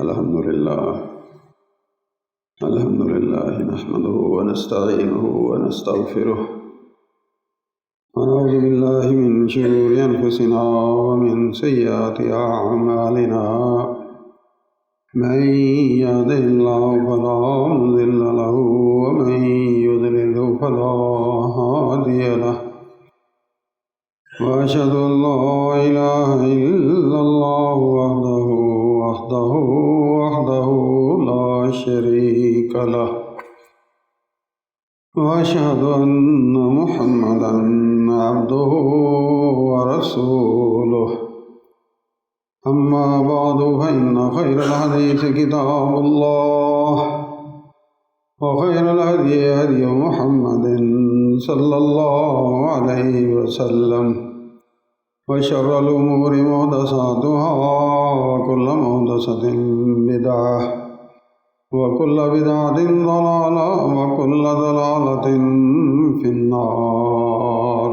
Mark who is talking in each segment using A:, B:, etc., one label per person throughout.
A: الحمد لله نحمده ونستعينه ونستغفره ونعوذ بالله من شرور أنفسنا ومن سيئات أعمالنا من يهده الله فلا مضل له ومن يضلل فلا هادي له وأشهد أن لا إله إلا الله وحده لا شريك له وأشهد أن محمدا عبده ورسوله أما بعد فإن خير الحديث كتاب الله وخير الهدي هدي محمد صلى الله عليه وسلم وشر الأمور محدثاتها وكل محدثة بدعة وكل بدعة ضلالة وكل ضلالة في النار.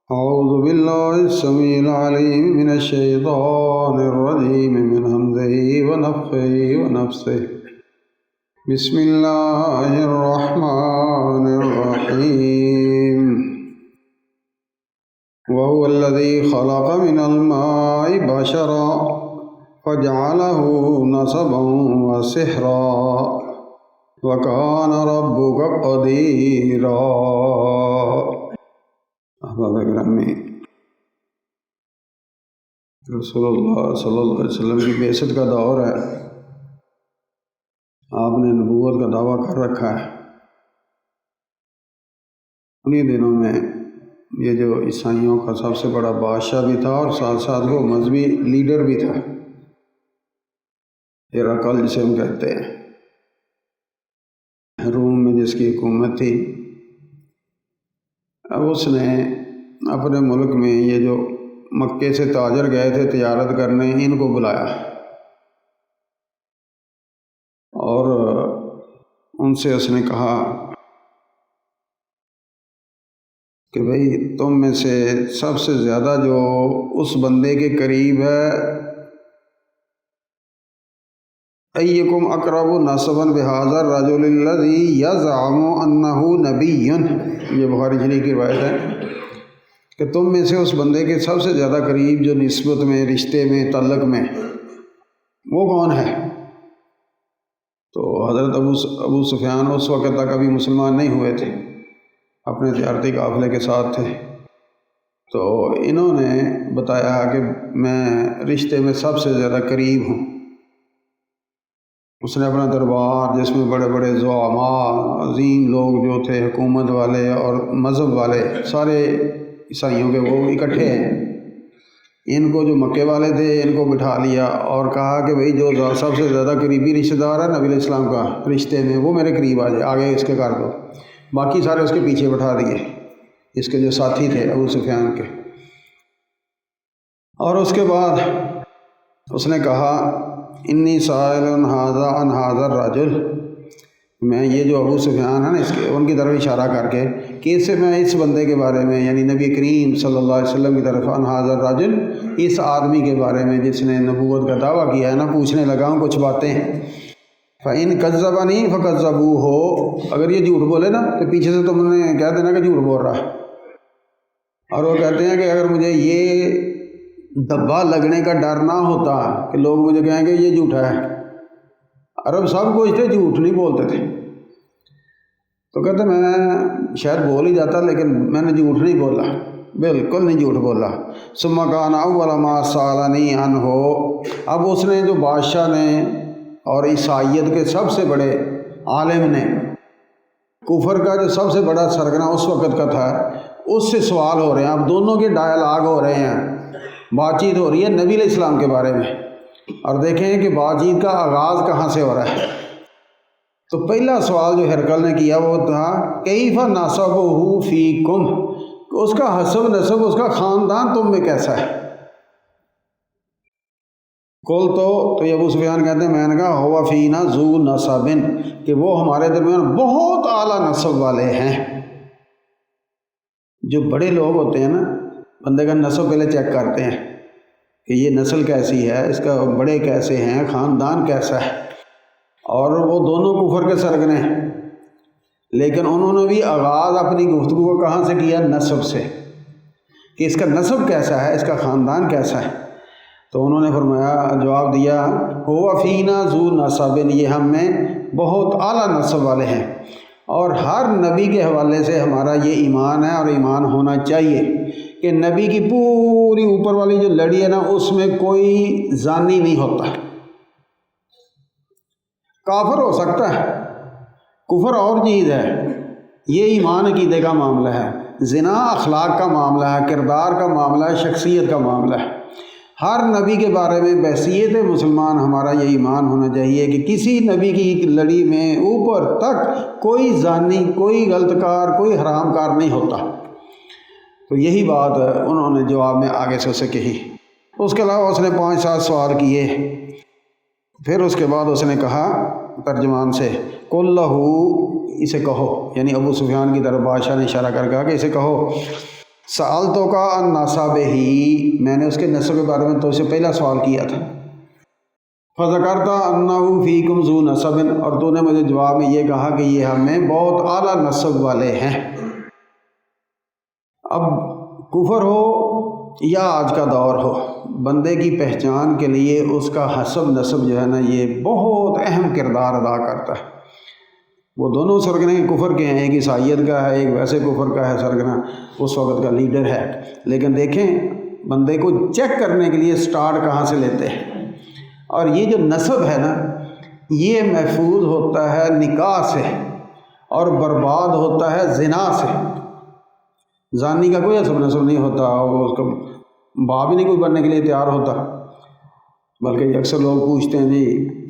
A: أعوذ بالله السميع العليم من الشيطان الرجيم من همزه ونفخه ونفثه. بسم الله الرحمن الرحيم. وهو الذي خلق من الماء بشرا فجعله نسبا وسحرا وكان ربك قديرا. احباب گرامی، رسول اللہ صلی اللہ علیہ وسلم کی بعثت کا دور ہے. آپ نے نبوت کا دعویٰ کر رکھا ہے. انہی دنوں میں یہ جو عیسائیوں کا سب سے بڑا بادشاہ بھی تھا اور ساتھ ساتھ وہ مذہبی لیڈر بھی تھا، ہرقل جسے ہم کہتے ہیں، روم میں جس کی حکومت تھی. اب اس نے اپنے ملک میں یہ جو مکے سے تاجر گئے تھے تجارت کرنے، ان کو بلایا اور ان سے اس نے کہا کہ بھئی تم میں سے سب سے زیادہ جو اس بندے کے قریب ہے، ایکم اقرب نسبا بہذا الرجل الذی یزعم انہ نبی، یہ بخاری شریف کی روایت ہے کہ تم میں سے اس بندے کے سب سے زیادہ قریب جو نسبت میں، رشتے میں، تعلق میں، وہ کون ہے؟ تو حضرت ابو سفیان اس وقت تک ابھی مسلمان نہیں ہوئے تھے، اپنے تجارتی قافلے کے ساتھ تھے. تو انہوں نے بتایا کہ میں رشتے میں سب سے زیادہ قریب ہوں. اس نے اپنا دربار جس میں بڑے بڑے زعماء، عظیم لوگ جو تھے، حکومت والے اور مذہب والے، سارے عیسائیوں کے وہ اکٹھے ہیں. ان کو جو مکے والے تھے ان کو بٹھا لیا اور کہا کہ بھئی جو سب سے زیادہ قریبی رشتہ دار ہے نبی علیہ السلام کا رشتے میں، وہ میرے قریب آ جائے، آگے اس کے کر دو. باقی سارے اس کے پیچھے بٹھا دیے، اس کے جو ساتھی تھے ابو سفیان کے. اور اس کے بعد اس نے کہا انی سائل عن ھذا الرجل، میں یہ جو ابو سفیان ہے نا، ان کی طرف اشارہ کر کے کہ اس سے میں اس بندے کے بارے میں، یعنی نبی کریم صلی اللہ علیہ وسلم کی طرف، عن ھذا الرجل، اس آدمی کے بارے میں جس نے نبوت کا دعویٰ کیا ہے نا، پوچھنے لگا ہوں کچھ باتیں. فَإِن كَذَّبَنِي فَكَذَّبُوهُ، اگر یہ جھوٹ بولے نا تو پیچھے سے تم نے کہہ دینا کہ جھوٹ بول رہا ہے. اور وہ کہتے ہیں کہ اگر مجھے یہ دبا لگنے کا ڈر نہ ہوتا کہ لوگ مجھے کہیں گے یہ جھوٹا ہے. عرب سب کچھ تھے، جھوٹ نہیں بولتے تھے. تو کہتے میں شاید بول ہی جاتا لیکن میں نے جھوٹ نہیں بولا، بالکل نہیں جھوٹ بولا. ثم كان اول ما سألني عنه، اب اس نے جو بادشاہ نے اور عیسائیت کے سب سے بڑے عالم نے، کفر کا جو سب سے بڑا سرگنا اس وقت کا تھا، اس سے سوال ہو رہے ہیں. اب دونوں کے ڈائلاگ ہو رہے ہیں، بات چیت ہو رہی ہے نبی علیہ السلام کے بارے میں. اور دیکھیں کہ بات چیت کا آغاز کہاں سے ہو رہا ہے. تو پہلا سوال جو ہرقل نے کیا وہ تھا کیف نسبہ فیکم، اس کا حسب نسب، اس کا خاندان تم میں کیسا ہے. کل تو یہ ابو سفیان کہتے ہیں، میں نے کہا ہوا فینا ذو نسب، کہ وہ ہمارے درمیان بہت اعلیٰ نسب والے ہیں. جو بڑے لوگ ہوتے ہیں نا، بندے کا نسب پہلے چیک کرتے ہیں کہ یہ نسل کیسی ہے، اس کا بڑے کیسے ہیں، خاندان کیسا ہے، اور وہ دونوں کفر کے سرگنے ہیں، لیکن انہوں نے بھی آغاز اپنی گفتگو کو کہاں سے کیا؟ نسب سے، کہ اس کا نسب کیسا ہے، اس کا خاندان کیسا ہے۔ تو انہوں نے فرمایا، جواب دیا، ہو فینا ذو نسب، یہ ہم میں بہت اعلیٰ نسب والے ہیں، اور ہر نبی کے حوالے سے ہمارا یہ ایمان ہے اور ایمان ہونا چاہیے کہ نبی کی پوری اوپر والی جو لڑی ہے نا، اس میں کوئی زانی نہیں ہوتا۔ کافر ہو سکتا ہے، کفر اور چیز ہے، یہ ایمان عقیدے کا معاملہ ہے، زنا اخلاق کا معاملہ ہے، کردار کا معاملہ ہے، شخصیت کا معاملہ ہے۔ ہر نبی کے بارے میں بحیثیت مسلمان ہمارا یہ ایمان ہونا چاہیے کہ کسی نبی کی لڑی میں اوپر تک کوئی زانی، کوئی غلط کار، کوئی حرام کار نہیں ہوتا۔ تو یہی بات انہوں نے جواب میں آگے سے اسے کہی۔ اس کے علاوہ اس نے 5-7 سوال کیے۔ پھر اس کے بعد اس نے کہا ترجمان سے، قُل لَهُ، اسے کہو، یعنی ابو سفیان کی طرف بادشاہ نے اشارہ کر کہا کہ اسے کہو، سألتک عن نسبہ، میں نے اس کے نسب کے بارے میں تو اسے پہلا سوال کیا تھا، فذکرت انہ فیکم ذو نسب، اور تو نے مجھے جواب میں یہ کہا کہ یہ ہم میں بہت اعلیٰ نسب والے ہیں۔ اب کفر ہو یا آج کا دور ہو، بندے کی پہچان کے لیے اس کا حسب نسب جو ہے نا، یہ بہت اہم کردار ادا کرتا ہے۔ وہ دونوں سرگنے کفر کے ہیں، ایک عیسائیت کا ہے، ایک ویسے کفر کا ہے سرگنا، اس وقت کا لیڈر ہے، لیکن دیکھیں بندے کو چیک کرنے کے لیے سٹارٹ کہاں سے لیتے ہیں۔ اور یہ جو نسب ہے نا، یہ محفوظ ہوتا ہے نکاح سے اور برباد ہوتا ہے زنا سے۔ زانی کا کوئی حسب نسب نہیں ہوتا، اور اس کا باپ ہی نہیں کوئی بننے کے لیے تیار ہوتا، بلکہ اکثر لوگ پوچھتے ہیں جی،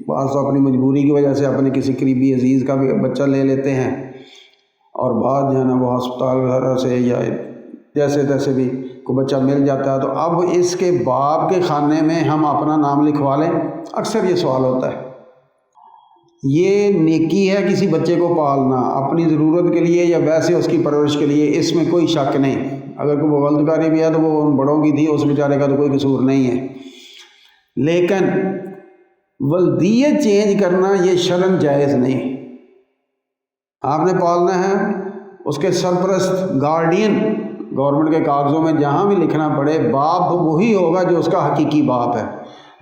A: بعض تو اپنی مجبوری کی وجہ سے اپنے کسی قریبی عزیز کا بھی بچہ لے لیتے ہیں، اور بعض جو ہے نا وہ ہسپتال وغیرہ سے یا جیسے تیسے بھی کوئی بچہ مل جاتا ہے، تو اب اس کے باپ کے خانے میں ہم اپنا نام لکھوا لیں، اکثر یہ سوال ہوتا ہے۔ یہ نیکی ہے کسی بچے کو پالنا اپنی ضرورت کے لیے یا ویسے اس کی پرورش کے لیے، اس میں کوئی شک نہیں۔ اگر کوئی غلط کاری بھی ہے تو وہ ان بڑوں کی تھی، اس بیچارے کا تو کوئی قصور نہیں ہے، لیکن ولدیت چینج کرنا یہ شرعاً جائز نہیں۔ آپ نے پالنا ہے، اس کے سرپرست گارڈین گورنمنٹ کے کاغذوں میں جہاں بھی لکھنا پڑے، باپ وہی ہوگا جو اس کا حقیقی باپ ہے۔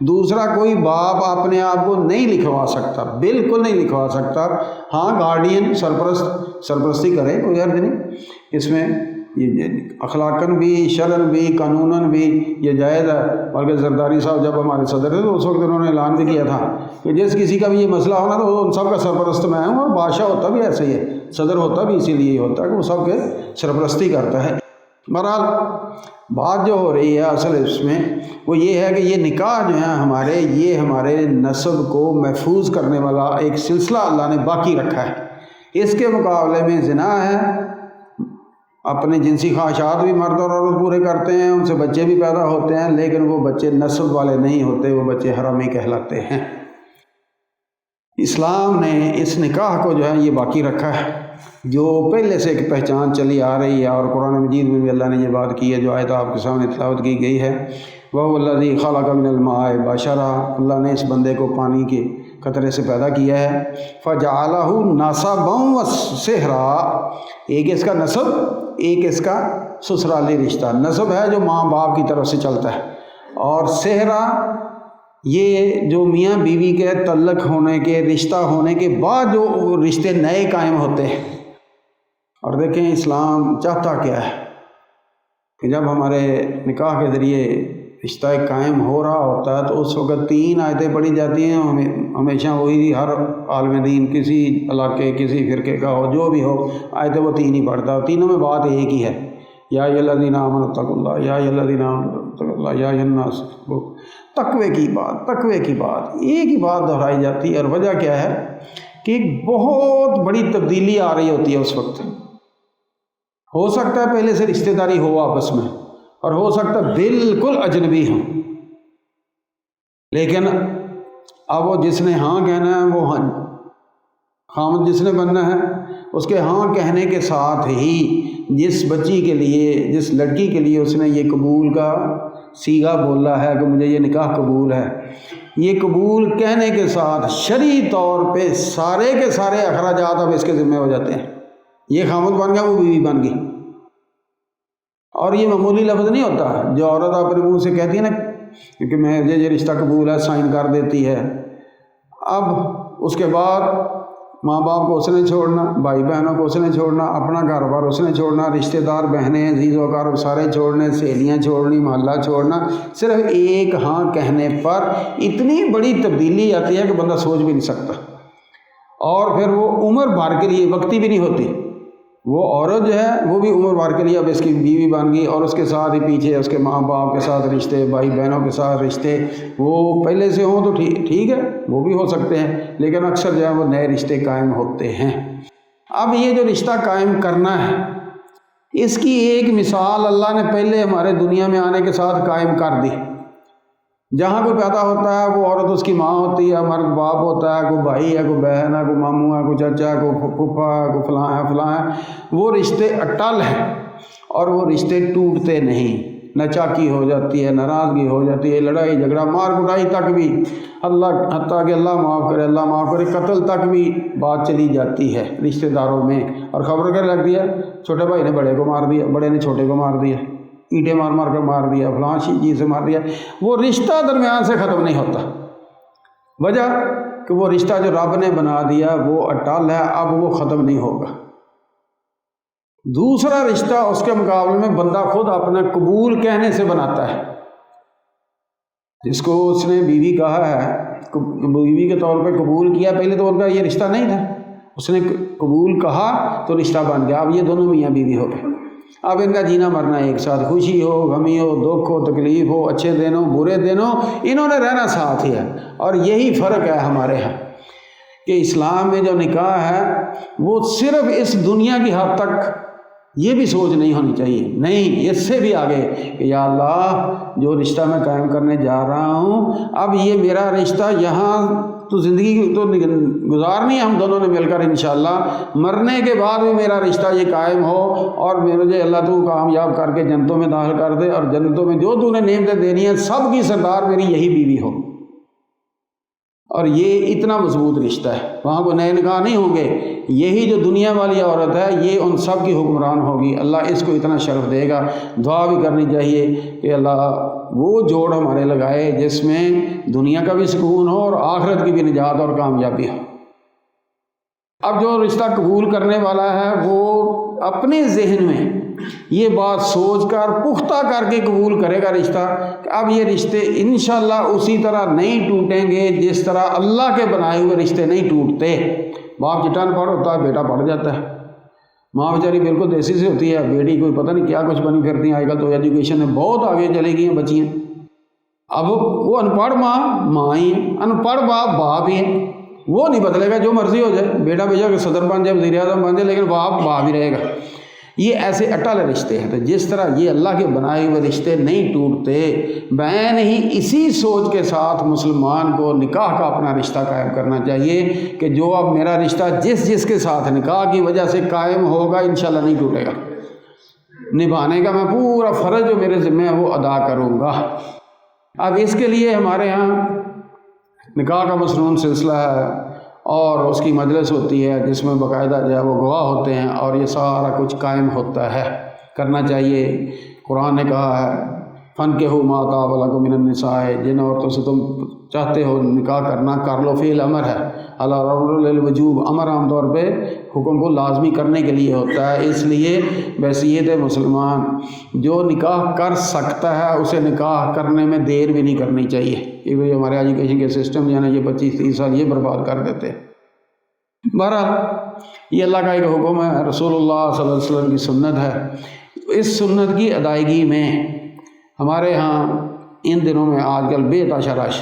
A: دوسرا کوئی باپ اپنے آپ کو نہیں لکھوا سکتا، بالکل نہیں لکھوا سکتا۔ ہاں گارڈین سرپرستی کرے، کوئی حرج نہیں اس میں، یہ اخلاقاً بھی، شرعاً بھی، قانوناً بھی یہ جائز ہے۔ بلکہ زرداری صاحب جب ہمارے صدر تھے تو اس وقت انہوں نے اعلان بھی کیا تھا کہ جس کسی کا بھی یہ مسئلہ ہونا تو ان سب کا سرپرست میں ہوں، اور بادشاہ ہوتا بھی ایسے ہی ہے، صدر ہوتا بھی اسی لیے ہوتا ہے کہ وہ سب کے سرپرستی کرتا ہے۔ بہرحال بات جو ہو رہی ہے اصل اس میں وہ یہ ہے کہ یہ نکاح جو ہے ہمارے، یہ ہمارے نسب کو محفوظ کرنے والا ایک سلسلہ اللہ نے باقی رکھا ہے۔ اس کے مقابلے میں زنا ہے، اپنے جنسی خواہشات بھی مرد اور عورت پورے کرتے ہیں، ان سے بچے بھی پیدا ہوتے ہیں، لیکن وہ بچے نسب والے نہیں ہوتے، وہ بچے حرامی کہلاتے ہیں۔ اسلام نے اس نکاح کو جو ہے یہ باقی رکھا ہے، جو پہلے سے ایک پہچان چلی آ رہی ہے، اور قرآن مجید میں بھی اللہ نے یہ بات کی ہے جو آیت آپ کے سامنے تلاوت کی گئی ہے، وَهُوَ الَّذِي خَلَقَ مِنَ الْمَاءِ بَشَرًا، اللہ نے اس بندے کو پانی کے قطرے سے پیدا کیا ہے، فَجَعَلَهُ نَسَبًا وَسِحْرًا، ایک اس کا نسب، ایک اس کا سسرالی رشتہ۔ نسب ہے جو ماں باپ کی طرف سے چلتا ہے، اور سحرا یہ جو میاں بیوی کے تعلق ہونے کے، رشتہ ہونے کے بعد جو رشتے نئے قائم ہوتے ہیں۔ اور دیکھیں اسلام چاہتا کیا ہے کہ جب ہمارے نکاح کے ذریعے رشتہ قائم ہو رہا ہوتا ہے تو اس وقت 3 آیتیں پڑھی جاتی ہیں، ہمیشہ وہی، ہر عالم دین کسی علاقے کسی فرقے کا ہو جو بھی ہو، آیتیں وہ 3 ہی پڑھتا ہے، تینوں میں بات ایک ہی ہے، یا ایھا الذین آمنوا اتقوا اللہ، یا ایھا الذین آمنوا اتقوا اللہ، یا ایھا الناس، تقوی کی بات ایک ہی بات دہرائی جاتی ہے۔ اور وجہ کیا ہے کہ ایک بہت بڑی تبدیلی آ رہی ہوتی ہے اس وقت۔ ہو سکتا ہے پہلے سے رشتہ داری ہو آپس میں، اور ہو سکتا ہے بالکل اجنبی ہوں، لیکن اب وہ جس نے ہاں کہنا ہے، وہ خامد جس نے بننا ہے، اس کے ہاں کہنے کے ساتھ ہی جس بچی کے لیے، جس لڑکی کے لیے اس نے یہ قبول کا سیغہ بولا ہے کہ مجھے یہ نکاح قبول ہے، یہ قبول کہنے کے ساتھ شرعی طور پہ سارے کے سارے اخراجات اب اس کے ذمہ ہو جاتے ہیں۔ یہ خامد بن گیا، وہ بیوی بن گئی۔ اور یہ معمولی لفظ نہیں ہوتا جو عورت اپنے منہ سے کہتی ہے نا کیونکہ میں یہ رشتہ قبول ہے، سائن کر دیتی ہے۔ اب اس کے بعد ماں باپ کو اس نے چھوڑنا، بھائی بہنوں کو اس نے چھوڑنا، اپنا کاروبار اس نے چھوڑنا، رشتہ دار بہنیں عزیز و اقارب سارے چھوڑنے، سہیلیاں چھوڑنی، محلہ چھوڑنا، صرف ایک ہاں کہنے پر اتنی بڑی تبدیلی آتی ہے کہ بندہ سوچ بھی نہیں سکتا۔ اور پھر وہ عمر بھر کے لیے وقتی بھی نہیں ہوتی، وہ عورت جو ہے وہ بھی عمر بھر کے لیے اب اس کی بیوی بن گئی، اور اس کے ساتھ ہی پیچھے اس کے ماں باپ کے ساتھ رشتے، بھائی بہنوں کے ساتھ رشتے وہ پہلے سے ہوں تو ٹھیک ہے، وہ بھی ہو سکتے ہیں، لیکن اکثر جو ہے وہ نئے رشتے قائم ہوتے ہیں۔ اب یہ جو رشتہ قائم کرنا ہے، اس کی ایک مثال اللہ نے پہلے ہمارے دنیا میں آنے کے ساتھ قائم کر دی۔ جہاں کوئی پیدا ہوتا ہے وہ عورت اس کی ماں ہوتی ہے، مرد باپ ہوتا ہے، کوئی بھائی ہے، کوئی بہن ہے، کوئی ماموں ہے، کوئی چچا ہے، کوئی پھپھا ہے، کوئی فلاں ہے، وہ رشتے اٹل ہیں اور وہ رشتے ٹوٹتے نہیں۔ نہ چاکی ہو جاتی ہے، ناراضگی ہو جاتی ہے، لڑائی جھگڑا مار کٹائی تک بھی، حتیٰ کہ اللہ معاف کرے، اللہ معاف کرے، قتل تک بھی بات چلی جاتی ہے رشتہ داروں میں۔ اور خبر کیا لگتی ہے، چھوٹے بھائی نے بڑے کو مار دیا، بڑے نے چھوٹے کو مار دیا، اینٹیں مار مار کر مار دیا، فلاں چیز سے مار دیا۔ وہ رشتہ درمیان سے ختم نہیں ہوتا، وجہ کہ وہ رشتہ جو رب نے بنا دیا وہ اٹل ہے، اب وہ ختم نہیں ہوگا۔ دوسرا رشتہ اس کے مقابلے میں بندہ خود اپنا قبول کہنے سے بناتا ہے۔ جس کو اس نے بیوی کہا ہے، بیوی کے طور پہ قبول کیا، پہلے تو ان کا یہ رشتہ نہیں تھا، اس نے قبول کہا تو رشتہ بن گیا، اب یہ دونوں میاں بیوی ہو گئے۔ اب ان کا جینا مرنا ایک ساتھ، خوشی ہو، غمی ہو، دکھ ہو، تکلیف ہو، اچھے دن ہو، برے دن ہو، انہوں نے رہنا ساتھ ہی ہے۔ اور یہی فرق ہے ہمارے ہاں کہ اسلام میں جو نکاح ہے وہ صرف اس دنیا کی حد تک یہ بھی سوچ نہیں ہونی چاہیے، نہیں، اس سے بھی آگے کہ یا اللہ جو رشتہ میں قائم کرنے جا رہا ہوں، اب یہ میرا رشتہ یہاں تو زندگی تو گزارنی ہے ہم دونوں نے مل کر انشاءاللہ، مرنے کے بعد بھی میرا رشتہ یہ قائم ہو، اور مجھے اللہ تو کامیاب کر کے جنتوں میں داخل کر دے، اور جنتوں میں جو تو نے نعمتیں دینی ہیں سب کی سردار میری یہی بیوی ہو۔ اور یہ اتنا مضبوط رشتہ ہے، وہاں کو نئے نکاح نہیں ہوں گے، یہی جو دنیا والی عورت ہے یہ ان سب کی حکمران ہوگی۔ اللہ اس کو اتنا شرف دے گا، دعا بھی کرنی چاہیے کہ اللہ وہ جوڑ ہمارے لگائے جس میں دنیا کا بھی سکون ہو اور آخرت کی بھی نجات اور کامیابی ہو۔ اب جو رشتہ قبول کرنے والا ہے وہ اپنے ذہن میں یہ بات سوچ کر پختہ کر کے قبول کرے گا رشتہ کہ اب یہ رشتے انشاءاللہ اسی طرح نہیں ٹوٹیں گے جس طرح اللہ کے بنائے ہوئے رشتے نہیں ٹوٹتے۔ باپ چٹان پڑھ ہوتا ہے، بیٹا پڑھ جاتا ہے، ماں بیچاری بالکل دیسی سے ہوتی ہے، بیٹی کوئی پتہ نہیں کیا کچھ بنی پھرتی ہیں، آج کل تو ایجوکیشن میں بہت آگے چلے گئی ہیں بچیاں۔ اب وہ ان پڑھ ماں ہی ہے، ان پڑھ باپ ہی ہے، وہ نہیں بدلے گا، جو مرضی ہو جائے، بیٹا بھیجا کہ صدر بن جائے، وزیر اعظم بن جائے، لیکن باپ ہی رہے گا۔ یہ ایسے اٹل رشتے ہیں۔ تو جس طرح یہ اللہ کے بنائے ہوئے رشتے نہیں ٹوٹتے، بین ہی اسی سوچ کے ساتھ مسلمان کو نکاح کا اپنا رشتہ قائم کرنا چاہیے کہ جو اب میرا رشتہ جس کے ساتھ نکاح کی وجہ سے قائم ہوگا انشاءاللہ نہیں ٹوٹے گا، نبھانے کا میں پورا فرض جو میرے ذمہ ہے وہ ادا کروں گا۔ اب اس کے لیے ہمارے ہاں نکاح کا مصنون سلسلہ ہے اور اس کی مجلس ہوتی ہے جس میں باقاعدہ جو ہے وہ گواہ ہوتے ہیں اور یہ سارا کچھ قائم ہوتا ہے، کرنا چاہیے۔ قرآن نے کہا ہے فَانكِحُوا مَا طَابَ لَكُم مِّنَ النِّسَاءِ، جن عورتوں سے تم چاہتے ہو نکاح کرنا کر لو، فعل امر ہے، علی الوجوب، امر عام طور پہ حکم کو لازمی کرنے کے لیے ہوتا ہے، اس لیے بحیثیت مسلمان جو نکاح کر سکتا ہے اسے نکاح کرنے میں دیر بھی نہیں کرنی چاہیے۔ یہ ہمارے ایجوکیشن کے سسٹم جو ہے نا یہ 25-30 سال یہ برباد کر دیتے ہیں۔ بہرحال یہ اللہ کا ایک حکم ہے، رسول اللہ صلی اللہ علیہ وسلم کی سنت ہے۔ اس سنت کی ادائیگی میں ہمارے ہاں ان دنوں میں آج کل بے تحاشا رش،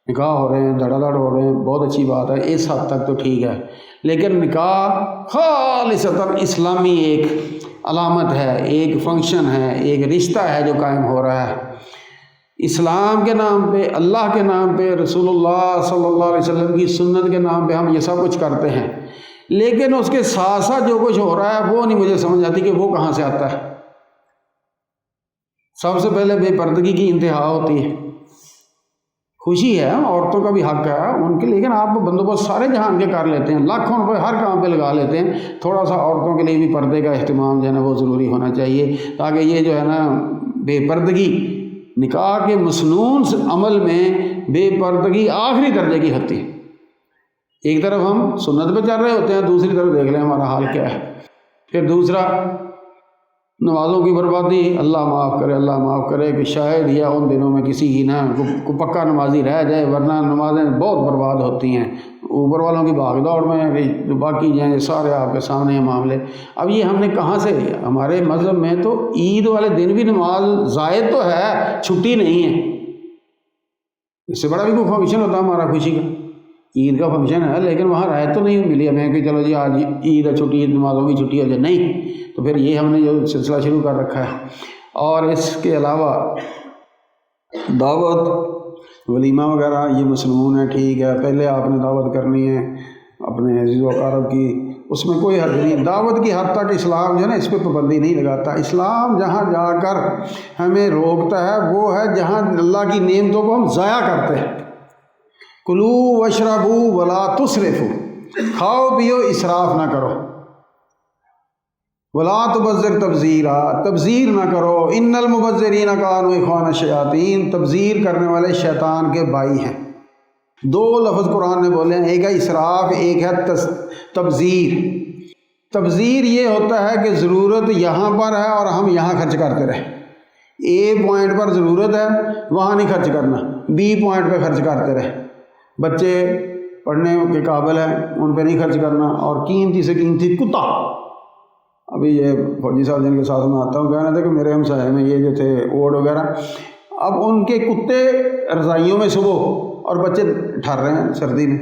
A: نکاح ہو رہے ہیں، دھڑا دھڑ ہو رہے ہیں، بہت اچھی بات ہے، اس حد تک تو ٹھیک ہے، لیکن نکاح خالصتاً اسلامی ایک علامت ہے، ایک فنکشن ہے، ایک رشتہ ہے جو قائم ہو رہا ہے اسلام کے نام پہ، اللہ کے نام پہ، رسول اللہ صلی اللہ علیہ وسلم کی سنت کے نام پہ ہم یہ سب کچھ کرتے ہیں، لیکن اس کے ساتھ ساتھ جو کچھ ہو رہا ہے وہ نہیں مجھے سمجھ آتی کہ وہ کہاں سے آتا ہے۔ سب سے پہلے بے پردگی کی انتہا ہوتی ہے. خوشی ہے، عورتوں کا بھی حق ہے ان کے، لیکن آپ بندوبست سارے جہان کے کر لیتے ہیں، لاکھوں روپے ہر کام پہ لگا لیتے ہیں. تھوڑا سا عورتوں کے لیے بھی پردے کا اہتمام جو ہے نا وہ ضروری ہونا چاہیے، تاکہ یہ جو ہے نا بے پردگی، نکاح کے مسنون عمل میں بے پردگی آخری درجے کی ہوتی ہے. ایک طرف ہم سنت پہ چل رہے ہوتے ہیں، دوسری طرف دیکھ لیں ہمارا حال کیا ہے. پھر دوسرا، نمازوں کی بربادی، اللہ معاف کرے، اللہ معاف کرے کہ شاید یا ان دنوں میں کسی کی نا کو پکا نمازی رہ جائے، ورنہ نمازیں بہت برباد ہوتی ہیں اوپر والوں کی بھاگ دوڑ میں. جو باقی ہیں سارے آپ کے سامنے ہیں معاملے. اب یہ ہم نے کہاں سے لیا؟ ہمارے مذہب میں تو عید والے دن بھی نماز زائد تو ہے، چھٹی نہیں ہے. اس سے بڑا بھی کوئی فنکشن ہوتا ہے ہمارا خوشی کا، عید کا فنکشن ہے، لیکن وہاں رعایت تو نہیں ملی ہمیں کہ چلو جی آج عید ہے، چھٹی، نمازوں کی چھٹی ہو جائے. نہیں، تو پھر یہ ہم نے جو سلسلہ شروع کر رکھا ہے. اور اس کے علاوہ دعوت ولیمہ وغیرہ یہ مسنون ہے، ٹھیک ہے، پہلے آپ نے دعوت کرنی ہے اپنے عزیز و اقارب کی، اس میں کوئی حرج نہیں. دعوت کی حد تک اسلام جو ہے نا اس پہ پابندی نہیں لگاتا. اسلام جہاں جا کر ہمیں روکتا ہے وہ ہے جہاں اللہ کی نعمتوں کو ہم ضائع کرتے ہیں. کلو واشربو ولا تسرفو، کھاؤ پیو اسراف نہ کرو. ولا تبذر تبذیرا، تبذیر نہ کرو. ان المبذرین کانوا اخوان الشیاطین، تبذیر کرنے والے شیطان کے بھائی ہیں. دو لفظ قرآن نے بولے ہیں، ایک ہے اسراف، ایک ہے تبذیر. تبذیر یہ ہوتا ہے کہ ضرورت یہاں پر ہے اور ہم یہاں خرچ کرتے رہیں. اے پوائنٹ پر ضرورت ہے وہاں نہیں خرچ کرنا، بی پوائنٹ پہ خرچ کرتے رہیں. بچے پڑھنے کے قابل ہیں ان پہ نہیں خرچ کرنا. اور قیمتی سے قیمتی کتا، ابھی یہ فوجی صاحب جن کے ساتھ میں آتا ہوں کہہ رہے تھے کہ میرے ہمسائے میں یہ جو تھے اوڑ وغیرہ، اب ان کے کتے رضائیوں میں صبح اور بچے ٹھہر رہے ہیں سردی میں.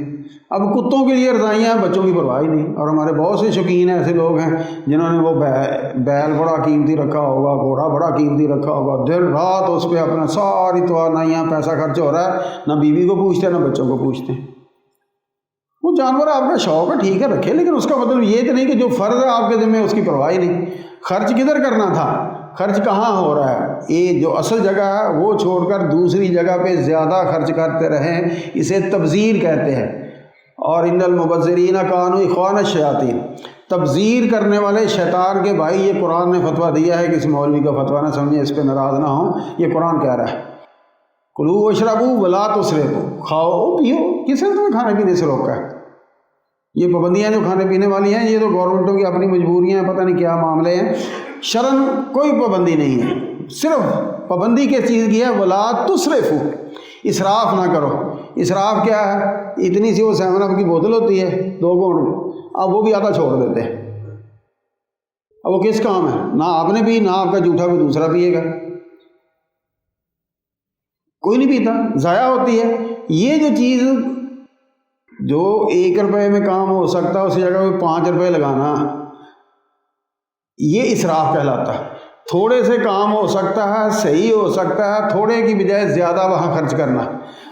A: اب کتوں کے لیے رضائیاں ہیں، بچوں کی پرواہ ہی نہیں. اور ہمارے بہت سے شوقین ایسے لوگ ہیں جنہوں نے وہ بیل بڑا قیمتی رکھا ہوگا، گھوڑا بڑا قیمتی رکھا ہوگا، دن رات اس پہ اپنا ساری توانائیاں، پیسہ خرچ ہو رہا ہے، نہ بیوی کو پوچھتے ہیں نہ بچوں کو پوچھتے ہیں. وہ جانور آپ کا شوق ہے، ٹھیک ہے رکھے، لیکن اس کا مطلب یہ تو نہیں کہ جو فرض ہے آپ کے ذمہ اس کی پرواہ ہی نہیں. خرچ کدھر کرنا تھا، خرچ کہاں ہو رہا ہے؟ یہ جو اصل جگہ ہے وہ چھوڑ کر دوسری جگہ پہ زیادہ خرچ کرتے رہیں، اسے تبذیر کہتے ہیں. اور ان المبذرین کانوا اخوان الشیاطین، تبذیر کرنے والے شیطان کے بھائی. یہ قرآن نے فتویٰ دیا ہے، کسی مولوی کا فتویٰ نہ سمجھیں، اس پہ ناراض نہ ہوں، یہ قرآن کہہ رہا ہے. کلو واشربو ولا تسرفو، کھاؤ پیو. کس نے تمہیں کھانے پینے سے روکا ہے؟ یہ پابندیاں جو کھانے پینے والی ہیں یہ تو گورنمنٹوں کی اپنی مجبوریاں ہیں، پتہ نہیں کیا معاملے ہیں. شرعن کوئی پابندی نہیں ہے، صرف پابندی کس چیز کی ہے؟ ولا تسرفو، اسراف نہ کرو. اسراف کیا ہے؟ اتنی سی وہ 7 اپ کی بوتل ہوتی ہے 2 گھونٹ، اب وہ بھی آدھا چھوڑ دیتے ہیں. اب وہ کس کام ہے؟ نہ آپ نے پی، نہ آپ کا جھوٹا کوئی دوسرا پیے گا، کوئی نہیں پیتا، ضائع ہوتی ہے. یہ جو چیز جو 1 روپے میں کام ہو سکتا ہے اس جگہ پہ 5 روپے لگانا، یہ اسراف کہلاتا ہے. تھوڑے سے کام ہو سکتا ہے، صحیح ہو سکتا ہے، تھوڑے کی بجائے زیادہ وہاں خرچ کرنا.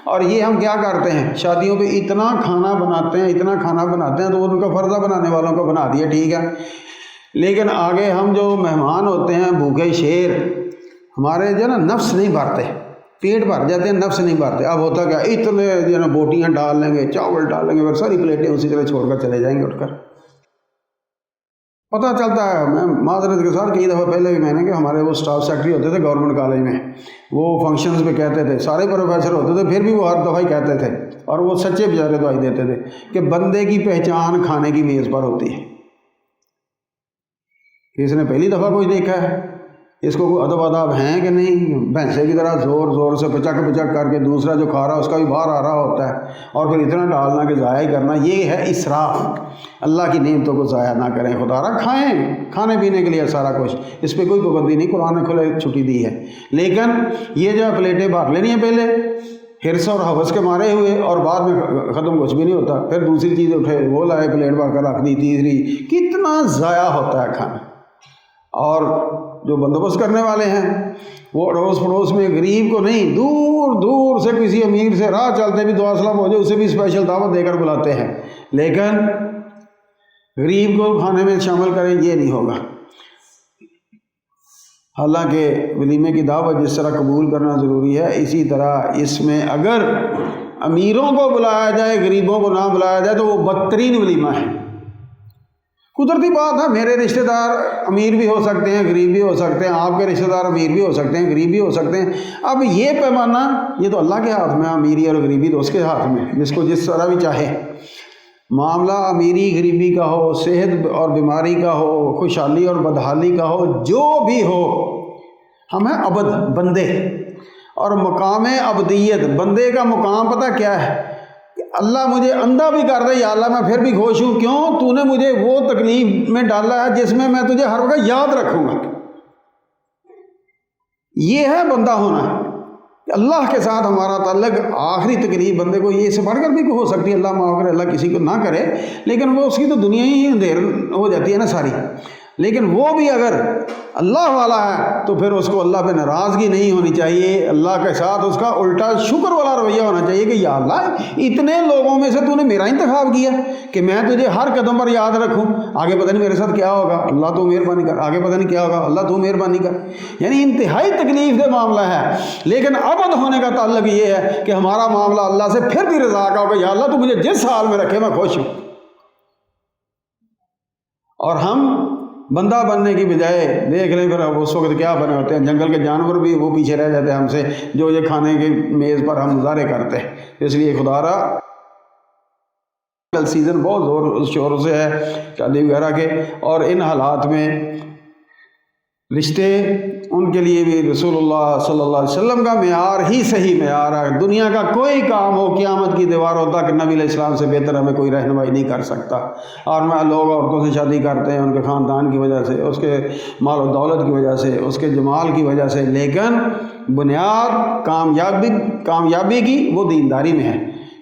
A: اور یہ ہم کیا کرتے ہیں؟ شادیوں پہ اتنا کھانا بناتے ہیں، اتنا کھانا بناتے ہیں، تو ان کا فرضہ بنانے والوں کو بنا دیا، ٹھیک ہے، لیکن آگے ہم جو مہمان ہوتے ہیں بھوکے شیر، ہمارے جو ہے نا نفس نہیں بھرتے، پیٹ بھر جاتے ہیں، نفس نہیں بھرتے. اب ہوتا کیا، اتنے جو ہے نا بوٹیاں ڈال لیں گے، چاول ڈال لیں گے، پھر ساری پلیٹیں اسی طرح چھوڑ کر چلے جائیں گے اٹھ کر. پتہ چلتا ہے، میں معذرت کے ساتھ کئی دفعہ پہلے بھی میں نے کہ ہمارے وہ اسٹاف سیکرٹری ہوتے تھے گورنمنٹ کالج میں، وہ فنکشنز پہ کہتے تھے، سارے پروفیسر ہوتے تھے پھر بھی وہ ہر دفعہ ہی کہتے تھے، اور وہ سچے بیچارے دعائی دیتے تھے کہ بندے کی پہچان کھانے کی میز پر ہوتی ہے. اس نے پہلی دفعہ کوئی دیکھا ہے؟ اس کو کوئی ادب آداب ہیں کہ نہیں؟ بھینسے کی طرح زور زور سے پچک کر کے دوسرا جو کھا رہا ہے اس کا بھی باہر آ رہا ہوتا ہے، اور پھر اتنا ڈالنا کہ ضائع کرنا، یہ ہے اسراف. اللہ کی نعمتوں کو ضائع نہ کریں. خدا را کھائیں، کھانے پینے کے لیے سارا کچھ، اس پہ کوئی پابندی نہیں، قرآن نے کھلے چھٹی دی ہے. لیکن یہ جو پلیٹیں بھر لینی ہیں پہلے حرص اور ہوس کے مارے ہوئے، اور بعد میں ختم کچھ بھی نہیں ہوتا، پھر دوسری چیز اٹھے وہ لائے پلیٹ بھر کر رکھ دی، تیسری، کتنا ضائع ہوتا ہے کھانا. اور جو بندوبست کرنے والے ہیں وہ اڑوس پڑوس میں غریب کو نہیں، دور دور سے کسی امیر سے راہ چلتے بھی دعا سلام ہو جائے اسے بھی اسپیشل دعوت دے کر بلاتے ہیں، لیکن غریب کو کھانے میں شامل کریں یہ نہیں ہوگا. حالانکہ ولیمے کی دعوت جس طرح قبول کرنا ضروری ہے، اسی طرح اس میں اگر امیروں کو بلایا جائے، غریبوں کو نہ بلایا جائے تو وہ بدترین ولیمہ ہے۔ قدرتی بات ہے، میرے رشتہ دار امیر بھی ہو سکتے ہیں، غریب بھی ہو سکتے ہیں، آپ کے رشتہ دار امیر بھی ہو سکتے ہیں، غریب بھی ہو سکتے ہیں۔ اب یہ پیمانہ یہ تو اللہ کے ہاتھ میں، امیری اور غریبی تو اس کے ہاتھ میں، جس کو جس طرح بھی چاہے۔ معاملہ امیری غریبی کا ہو، صحت اور بیماری کا ہو، خوشحالی اور بدحالی کا ہو، جو بھی ہو، ہم ہیں عبد، بندے۔ اور مقام عبدیت، بندے کا مقام پتہ کیا ہے؟ کہ اللہ مجھے اندھا بھی کر دے یا اللہ میں پھر بھی خوش ہوں، کیوں؟ تو نے مجھے وہ تکلیف میں ڈالا ہے جس میں تجھے ہر وقت یاد رکھوں گا۔ یہ ہے بندہ ہونا، اللہ کے ساتھ ہمارا تعلق۔ آخری تکلیف بندے کو یہ سے بڑھ کر بھی ہو سکتی ہے، اللہ معاف کرے، اللہ کسی کو نہ کرے، لیکن وہ اس کی تو دنیا ہی اندھیر ہو جاتی ہے نا ساری۔ لیکن وہ بھی اگر اللہ والا ہے تو پھر اس کو اللہ پہ ناراضگی نہیں ہونی چاہیے، اللہ کے ساتھ اس کا الٹا شکر والا رویہ ہونا چاہیے کہ یا اللہ اتنے لوگوں میں سے تو نے میرا انتخاب کیا کہ میں تجھے ہر قدم پر یاد رکھوں، آگے پتہ نہیں میرے ساتھ کیا ہوگا، اللہ تو مہربانی کر، آگے پتہ نہیں کیا ہوگا، اللہ تو مہربانی کر۔ یعنی انتہائی تکلیف دہ معاملہ ہے، لیکن عبد ہونے کا تعلق یہ ہے کہ ہمارا معاملہ اللہ سے پھر بھی رضا کا ہوگا، یا اللہ تو مجھے جس حال میں رکھے میں خوش ہوں۔ اور ہم بندہ بننے کی بجائے دیکھ لیں پھر اس وقت کیا بنے ہوتے ہیں، جنگل کے جانور بھی وہ پیچھے رہ جاتے ہیں ہم سے، جو یہ کھانے کی میز پر ہم مظاہرے کرتے ہیں۔ اس لیے خدا را کل سیزن بہت زور شور سے ہے شادی وغیرہ کے، اور ان حالات میں رشتے ان کے لیے بھی رسول اللہ صلی اللہ علیہ وسلم کا معیار ہی صحیح معیار ہے۔ دنیا کا کوئی کام ہو قیامت کی دیوار ہوتا کہ نبی علیہ السلام سے بہتر ہمیں کوئی رہنمائی نہیں کر سکتا۔ اور میں لوگ عورتوں سے شادی کرتے ہیں ان کے خاندان کی وجہ سے، اس کے مال و دولت کی وجہ سے، اس کے جمال کی وجہ سے، لیکن بنیاد کامیابی کی وہ دینداری میں ہے،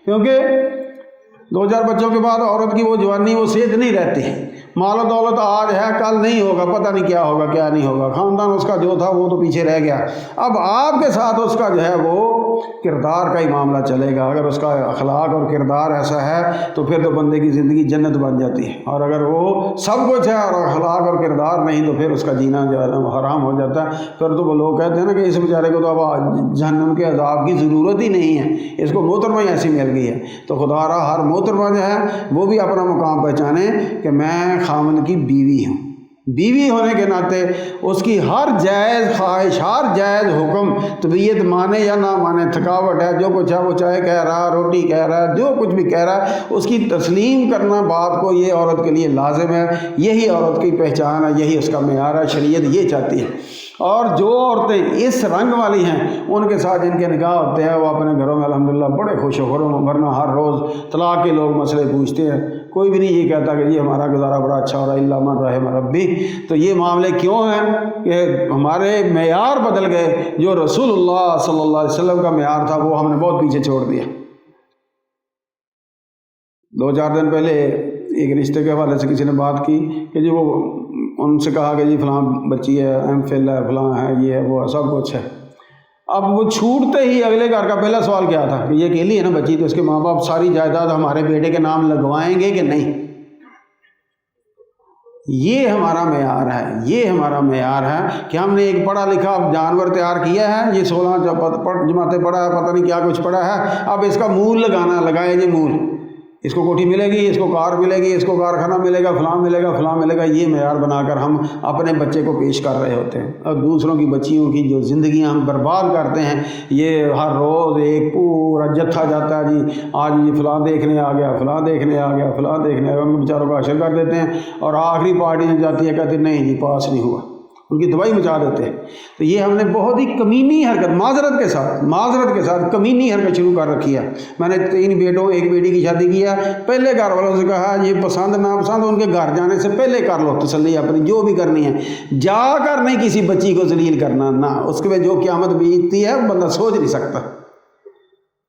A: کیونکہ 2-4 بچوں کے بعد عورت کی وہ جوانی وہ صحت نہیں رہتی، مال و دولت آج ہے کل نہیں ہوگا، پتہ نہیں کیا ہوگا کیا نہیں ہوگا، خاندان اس کا جو تھا وہ تو پیچھے رہ گیا۔ اب آپ کے ساتھ اس کا جو ہے وہ کردار کا ہی معاملہ چلے گا۔ اگر اس کا اخلاق اور کردار ایسا ہے تو پھر تو بندے کی زندگی جنت بن جاتی ہے، اور اگر وہ سب کچھ ہے اور اخلاق اور کردار نہیں تو پھر اس کا جینا جو ہے حرام ہو جاتا ہے۔ پھر تو وہ لوگ کہتے ہیں نا کہ اس بیچارے کو تو اب جہنم کے عذاب کی ضرورت ہی نہیں ہے، اس کو محترمہ ہی ایسی مل گئی ہے۔ تو خدا را ہر محترمہ جو ہے وہ بھی اپنا مقام پہچانے کہ میں خاوند کی بیوی ہوں، بیوی ہونے کے ناطے اس کی ہر جائز خواہش، ہر جائز حکم، طبیعت مانے یا نہ مانے، تھکاوٹ ہے، جو کچھ ہے وہ چائے کہہ رہا ہے، روٹی کہہ رہا ہے، جو کچھ بھی کہہ رہا ہے، اس کی تسلیم کرنا بات کو یہ عورت کے لیے لازم ہے۔ یہی عورت کی پہچان ہے، یہی اس کا معیار ہے، شریعت یہ چاہتی ہے۔ اور جو عورتیں اس رنگ والی ہیں ان کے ساتھ جن کے نکاح ہوتے ہیں وہ اپنے گھروں میں الحمدللہ بڑے خوش و خرم، ورنہ ہر روز طلاق کے لوگ مسئلے پوچھتے ہیں، کوئی بھی نہیں یہ کہتا کہ یہ ہمارا گزارا بڑا اچھا ہو رہا ہے، الا من رحم ربی۔ تو یہ معاملے کیوں ہیں کہ ہمارے معیار بدل گئے، جو رسول اللہ صلی اللہ علیہ وسلم کا معیار تھا وہ ہم نے بہت پیچھے چھوڑ دیا۔ 2-4 دن پہلے ایک رشتے کے حوالے سے کسی نے بات کی کہ جی وہ ان سے کہا کہ جی فلاں بچی ہے، ایم فل ہے، فلاں ہے، یہ ہے وہ سب کچھ ہے۔ اب وہ چھوٹتے ہی اگلے گھر کا پہلا سوال کیا تھا کہ یہ اکیلی ہے نا بچی، تو اس کے ماں باپ ساری جائیداد ہمارے بیٹے کے نام لگوائیں گے کہ نہیں؟ یہ ہمارا معیار ہے، یہ ہمارا معیار ہے کہ ہم نے ایک پڑھا لکھا جانور تیار کیا ہے، یہ 16 جماعتیں پڑھا ہے، پتہ نہیں کیا کچھ پڑھا ہے، اب اس کا مول لگانا، لگائے جی مول، اس کو کوٹھی ملے گی، اس کو کار ملے گی، اس کو کارخانہ ملے گا، فلاں ملے گا، فلاں ملے گا، یہ معیار بنا کر ہم اپنے بچے کو پیش کر رہے ہوتے ہیں۔ اور دوسروں کی بچیوں کی جو زندگیاں ہم برباد کرتے ہیں، یہ ہر روز ایک پورا جتھا جاتا ہے، جی آج یہ فلاں دیکھنے آ گیا، فلاں دیکھنے آ گیا، فلاں دیکھنے آ گیا، ان کو بیچاروں کو حشر کر دیتے ہیں، اور آخری پارٹی جو جاتی ہے کہتے ہیں نہیں جی پاس نہیں ہوا، ان کی دوائی مچا دیتے ہیں۔ تو یہ ہم نے بہت ہی کمینی حرکت، معذرت کے ساتھ کمینی حرکت شروع کر رکھی ہے۔ میں نے 3 بیٹوں 1 بیٹی کی شادی کی ہے، پہلے گھر والوں سے کہا یہ پسند ناپسند ان کے گھر جانے سے پہلے کر لو تسلی اپنی جو بھی کرنی ہے، جا کر نہیں کسی بچی کو ذلیل کرنا، نہ اس کے بعد جو قیامت بیتتی ہے بندہ سوچ نہیں سکتا۔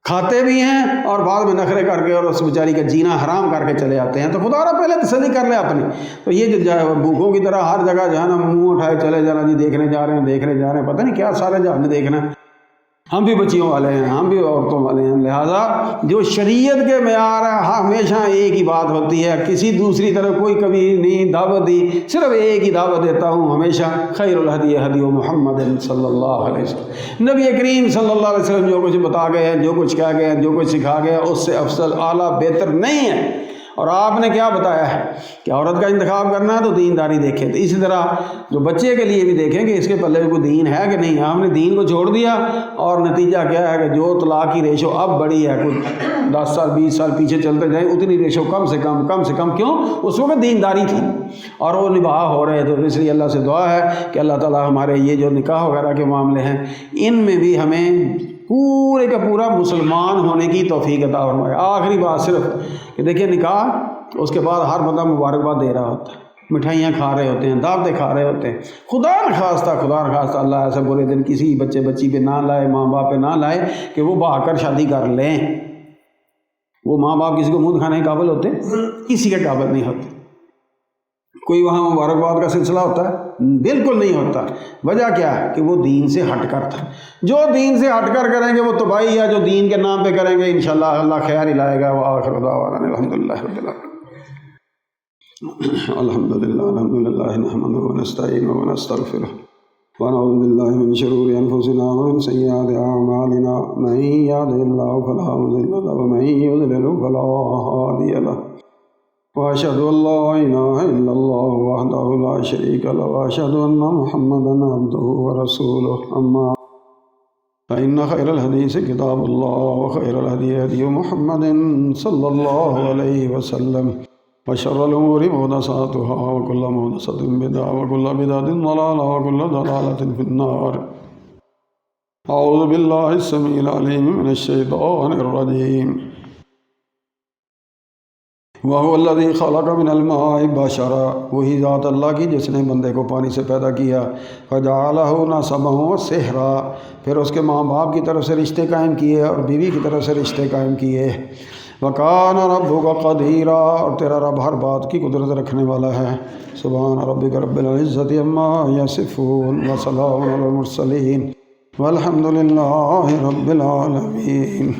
A: کھاتے بھی ہیں اور بعد میں نخرے کر کے اور اس بیچاری کا جینا حرام کر کے چلے آتے ہیں۔ تو خدا را پہلے تسلی کر لے اپنی۔ تو یہ جو بھوکوں کی طرح ہر جگہ جو ہے نا منہ اٹھائے چلے جانا، جی دیکھنے جا رہے ہیں، پتہ نہیں کیا سارے جہان نے دیکھنا ہے۔ ہم بھی بچیوں والے ہیں، ہم بھی عورتوں والے ہیں، لہذا جو شریعت کے معیار ہے ہمیشہ ایک ہی بات ہوتی ہے، کسی دوسری طرف کوئی کبھی نہیں دعوت دی، صرف ایک ہی دعوت دیتا ہوں ہمیشہ، خیر الہدی ہدی محمد صلی اللہ علیہ وسلم، نبی کریم صلی اللہ علیہ وسلم جو کچھ بتا گئے ہیں، جو کچھ کہہ گئے ہیں، جو کچھ سکھا گئے ہیں، اس سے افضل اعلیٰ بہتر نہیں ہے۔ اور آپ نے کیا بتایا ہے کہ عورت کا انتخاب کرنا ہے تو دینداری دیکھیں، تو اسی طرح جو بچے کے لیے بھی دیکھیں کہ اس کے پلے کوئی دین ہے کہ نہیں۔ ہم نے دین کو چھوڑ دیا اور نتیجہ کیا ہے کہ جو طلاق کی ریشو اب بڑی ہے، کچھ 10 سال 20 سال پیچھے چلتے جائیں اتنی ریشو کم سے کم، کیوں؟ اس وقت دینداری تھی اور وہ نباہ ہو رہے تھے۔ تو اس لیے اللہ سے دعا ہے کہ اللہ تعالیٰ ہمارے یہ جو نکاح وغیرہ کے معاملے ہیں ان میں بھی ہمیں پورے کا پورا مسلمان ہونے کی توفیق عطا فرمائے۔ آخری بات صرف کہ دیکھیں نکاح، اس کے بعد ہر بندہ مبارکباد دے رہا ہوتا ہے، مٹھائیاں کھا رہے ہوتے ہیں، دعوتیں کھا رہے ہوتے ہیں۔ خدا نخواستہ اللہ ایسا برے دن کسی بچے بچی پہ نہ لائے، ماں باپ پہ نہ لائے کہ وہ بھاگ کر شادی کر لیں۔ وہ ماں باپ کسی کو منہ دکھانے کے قابل ہوتے؟ کسی کے قابل نہیں ہوتے۔ کوئی وہاں مبارکباد کا سلسلہ ہوتا ہے؟ بالکل نہیں ہوتا۔ وجہ کیا ہے کہ وہ دین سے ہٹ کر تھا۔ جو دین سے ہٹ کر کریں گے وہ تباہی ہے، جو دین کے نام پہ کریں گے انشاءاللہ اللہ خیر ہی لائے گا۔ وآخر دعوانا الحمدللہ رب العالمین۔ الحمدللہ نحمدہ ونستعینہ ونستغفرہ ونعوذ باللہ من شرور انفسنا ومن سیئات اعمالنا، من یهدہ اللہ فلا مضل له ومن یضلل فلا ہادی لہ، وأشهد أن لا إله إلا الله وحده لا شريك له، وأشهد أن محمدا عبده ورسوله، أما فإن خير الحديث كتاب الله، وخير الهدي هدي محمد صلى الله عليه وسلم، وشر الأمور محدثاتها، وكل محدثة بدعة، وكل بدعة ضلالة، وكل ضلالة في النار۔ أعوذ بالله السميع العليم من الشيطان الرجيم۔ وَهُوَ الَّذِي خَلَقَ مِنَ الْمَاءِ بَشَرًا، وہی ذات اللہ کی جس نے بندے کو پانی سے پیدا کیا، فَجَعَلَهُ نَسَبًا وَصِهْرًا، پھر اس کے ماں باپ کی طرف سے رشتے قائم کیے اور بیوی کی طرف سے رشتے قائم کیے۔ وَكَانَ رَبُّكَ قَدِيرًا، اور تیرا رب ہر بات کی قدرت رکھنے والا ہے۔ سبحان ربک رب العزة عما یصفون، وسلام علی المرسلین، والحمد للہ رب العالمین۔